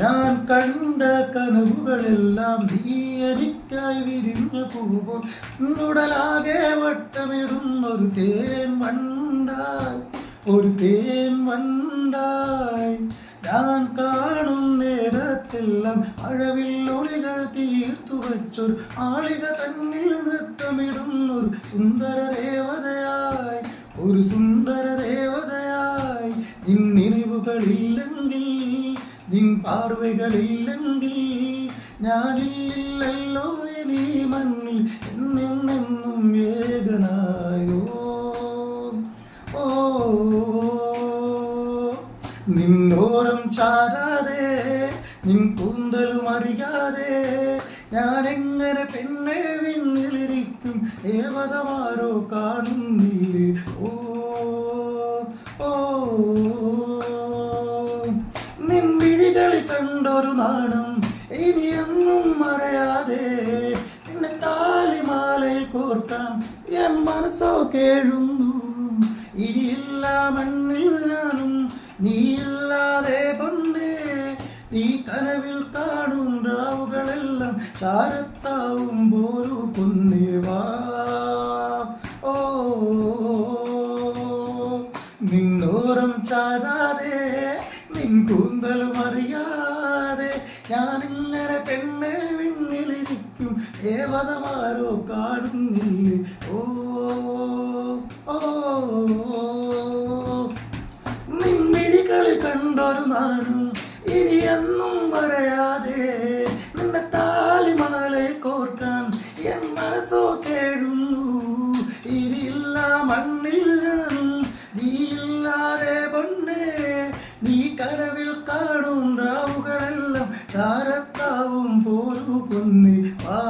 ഞാൻ കണ്ട കനവുകളെല്ലാം നീ എനിക്കായി വിരിഞ്ഞ പൂവോ ഉടലാകെ വട്ടമിടുന്നൊരു തേൻ വണ്ടായി ഒരു തേൻ വണ്ടായി ഞാൻ കാണും നേരത്തെല്ലാം മഴവില്ലൊളികൾ തീർത്തു വച്ചൊരു ആളിക തന്നിൽ നൃത്തമിടുന്നൊരു സുന്ദര ദേവതയായി ഒരു സുന്ദര ദേവതയായി നിന്നിരിവുകളില്ലെങ്കിൽ നിൻ പാർവകളില്ലെങ്കിൽ ഞാനില്ലല്ലോ ഇനി മണ്ണിൽ എന്നെന്നും ഏകനായോ ഓ നിന്നോരം ചാരാതെ നിൻ കൂന്തലും അറിയാതെ ഞാൻ എങ്ങനെ പെണ്ണെ വിണ്ണിലിരിക്കും ദേവതമാരോ കാണുന്നില്ലേ ഓ ഓ നിൻവിഴികളിൽ കണ്ടൊരു നാണം ഇനിയൊന്നും മറയാതെ നിന്നെ താലിമാലയിൽ കോർക്കാൻ എൻ മനസ്സോ കേഴുന്നു ഇനിയില്ല മണ്ണിൽ ഞാനും നീയില്ലാതെ പൊന്നേ നീ കനവിൽ കാണും രാവുകളെല്ലാം ചാരത്താവുമ്പോരു പൊന്നേ വാ ഓ നിന്നോരം ചാരാതെ നിൻ കൂന്തലും അറിയാതെ ഞാനിങ്ങനെ പെണ്ണെ വിണ്ണിലിരിക്കും ദേവതമാരോ കാണുന്നില്ലേ ഓ ഓ നിൻമിഴികളിൽ കണ്ടൊരു നാടും ഇനിയൊന്നും പറയാതെ നിന്റെ താലിമാലയിൽ കോർക്കാൻ എൻ മനസ്സോ കേഴുന്നു ഇനിയില്ല മണ്ണിൽ ഞാനും നീയില്ലാതെ പൊന്നേ നീ കനവിൽ കാണും രാവുകളെല്ലാം ചാരത്താവും പോലും പൊന്നി വാ